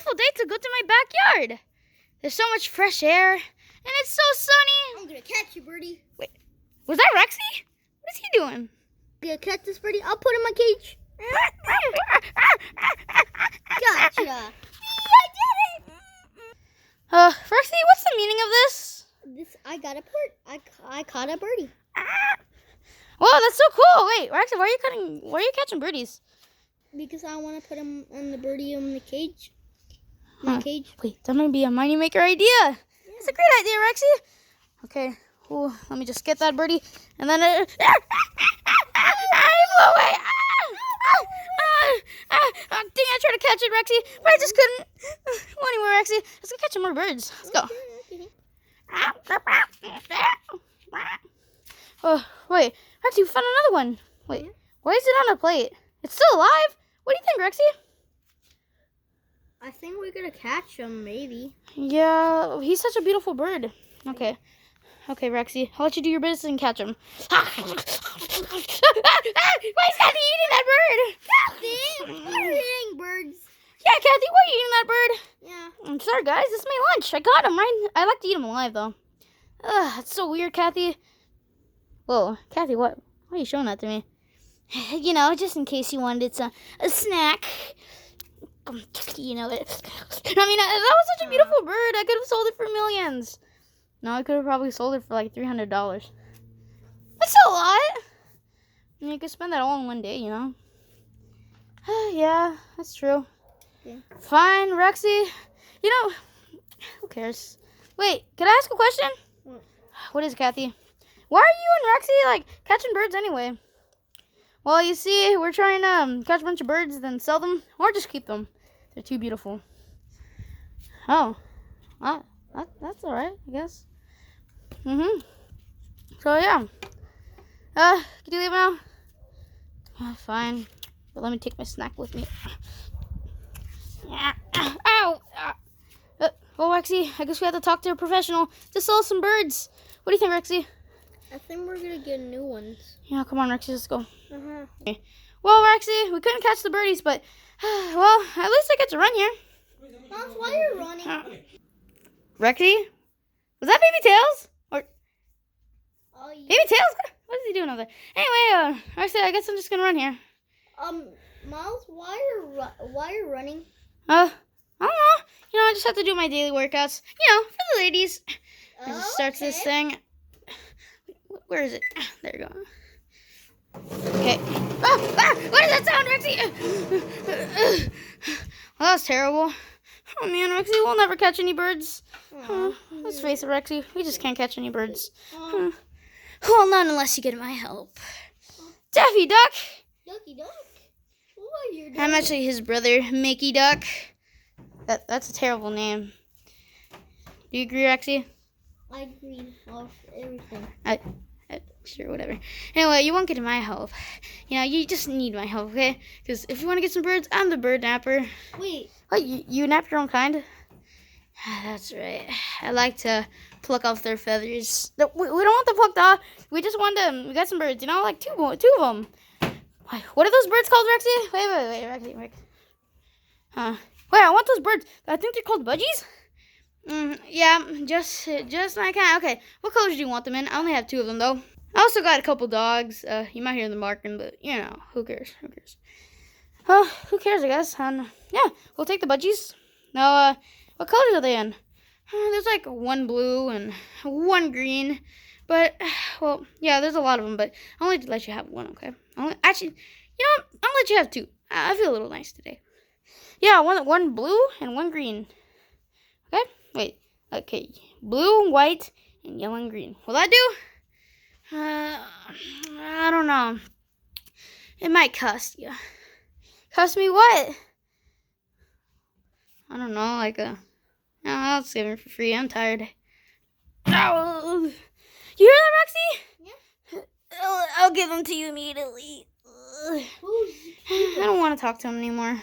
beautiful day to go to my backyard. There's so much fresh air, and it's so sunny. I'm gonna catch you, birdie. Wait, was that Rexy? What is he doing? You gonna catch this, birdie? I'll put him in my cage. Gotcha. I did it. Rexy, what's the meaning of this? I got a bird. I caught a birdie. Whoa, that's so cool. Wait, Rexy, why are you catching birdies? Because I want to put him in the birdie in the cage. My cage. Wait, that might be a money maker idea. Yeah. It's a great idea, Rexy. Okay, ooh, let me just get that birdie, and then I flew away. Dang, I tried to catch it, Rexy, but I just couldn't. Well, anyway, Rexy, let's go catch some more birds. Let's go. Oh, wait, Rexy, we found another one. Wait, why is it on a plate? It's still alive? What do you think, Rexy? I think we're gonna catch him, maybe. Yeah, he's such a beautiful bird. Okay. Okay, Rexy, I'll let you do your business and catch him. Why is Kathy eating that bird? Kathy, what are you eating birds? Yeah, Kathy, why are you eating that bird? Yeah. I'm sorry, guys. This is my lunch. I got him, right? I like to eat him alive, though. Ugh, that's so weird, Kathy. Whoa, Kathy, why are you showing that to me? You know, just in case you wanted a snack. You know, I mean, that was such a beautiful bird. I could have sold it for millions. No, I could have probably sold it for like $300. That's a lot. I mean, you could spend that all in one day, you know. Yeah, that's true. Yeah. Fine, Rexy. You know, who cares? Wait, can I ask a question? What is it, Kathy? Why are you and Rexy, like, catching birds anyway? Well, you see, we're trying to catch a bunch of birds, then sell them, or just keep them. They're too beautiful. Oh, that's all right, I guess. So, yeah. Can you leave now? Fine. But let me take my snack with me. Ow! Well, Rexy, I guess we have to talk to a professional to sell some birds. What do you think, Rexy? I think we're gonna get new ones. Yeah, come on, Rexy, let's go. Okay. Well, Rexy, we couldn't catch the birdies, but, well, at least I get to run here. That's why you're running. Rexy? Was that Baby Tails? Or Oh, yeah. Baby Tails? What is he doing over there? Anyway, Rexy, I guess I'm just gonna run here. Miles, why are you running? I don't know. You know, I just have to do my daily workouts. You know, for the ladies. I just starts this thing. Where is it? There you go. Okay. What is that sound, Rexy? Well, that was terrible. Oh, man, Rexy, we'll never catch any birds. Let's face it, Rexy, we just can't catch any birds. Well, not unless you get my help. Daffy Duck! Ducky Duck? What are you doing? I'm actually his brother, Mickey Duck. That's a terrible name. Do you agree, Rexy? I agree with everything. Sure, whatever. Anyway, you won't get my help. You know, you just need my help, okay? Because if you want to get some birds, I'm the bird napper. Wait. What, you nap your own kind? That's right. I like to pluck off their feathers. We don't want them plucked off. We just want them. We got some birds, you know, like two of them. What are those birds called, Rexy? Wait, Rexy. Wait, I want those birds. I think they're called budgies. Yeah, just my kind. Okay, what colors do you want them in? I only have 2 of them, though. I also got a couple dogs. You might hear them barking, but, you know, who cares? Well, who cares, I guess. Yeah, we'll take the budgies. Now, what colors are they in? There's like 1 blue and 1 green. But, well, yeah, there's a lot of them, but I'll only let you have 1, okay? Actually, you know what? I'll let you have 2. I feel a little nice today. Yeah, one blue and 1 green. Okay? Wait. Okay. Blue, white, and yellow and green. Will that do? I don't know. It might cost you. Cost me what? I don't know, like no, I'll save it for free. I'm tired. Oh, you hear that, Rexy? Yeah. I'll give them to you immediately. I don't want to talk to him anymore.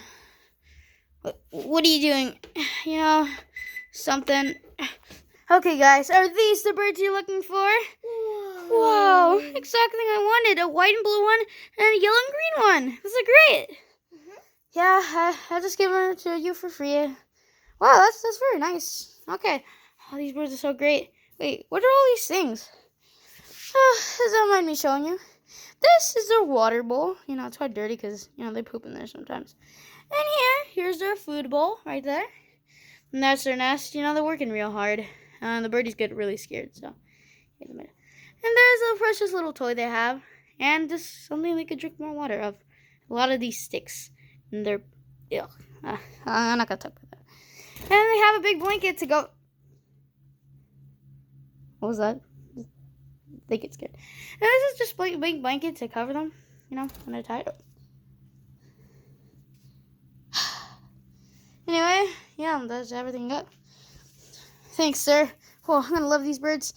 What are you doing? You know, something. Okay, guys, are these the birds you're looking for? Wow, exactly what I wanted. A white and blue one and a yellow and green one. Those are great. Yeah, I'll just give them to you for free. Wow, that's very nice. Okay. Oh, these birds are so great. Wait, what are all these things? Oh, does that mind me showing you? This is their water bowl. You know, it's quite dirty because, you know, they poop in there sometimes. And here's their food bowl right there. And that's their nest. You know, they're working real hard. The birdies get really scared, so. Wait a minute. And there's a precious little toy they have. And just something they could drink more water of. A lot of these sticks. And they're, ew. I'm not going to talk about that. And they have a big blanket to go. What was that? They get scared. And this is just a big blanket to cover them, you know, when they're tired. Anyway, yeah, that's everything I got. Thanks, sir. Oh, I'm gonna love these birds.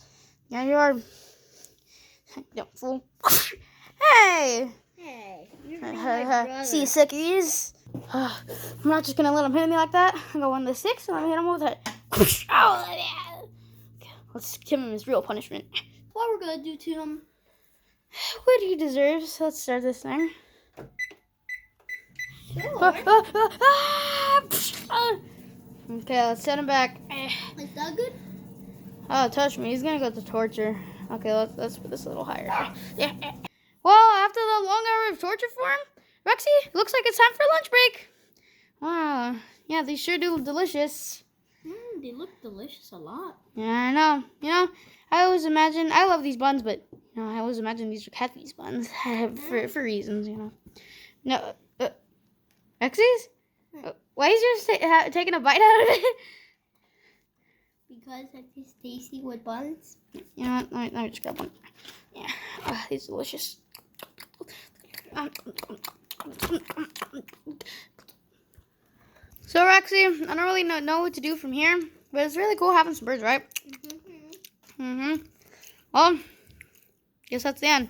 Yeah, you are. Don't fool. Hey! Hey, you're my brother. See you, sickies. I'm not just gonna let them hit me like that. I'm going 1 to 6 and I'm gonna hit him with that. Oh, yeah. Okay, let's give him his real punishment. What we're gonna do to him? What he deserves. Let's start this thing. Sure. Okay, let's set him back. Is that good? Oh, touch me. He's gonna go to torture. Okay, let's put this a little higher. Yeah. Well, after the long hour of torture for him, Rexy, looks like it's time for lunch break. Wow. Yeah, these sure do look delicious. They look delicious a lot. Yeah, I know. You know, I always imagine, I love these buns, but, you know, I always imagine these were Kathy's buns for reasons, you know. No, Rexy's? Why is yours taking a bite out of it? Because it is tasty with buns. You know what? Let me just grab one. Yeah, these are delicious. So, Rexy, I don't really know what to do from here, but it's really cool having some birds, right? Mm-hmm. Well, guess that's the end.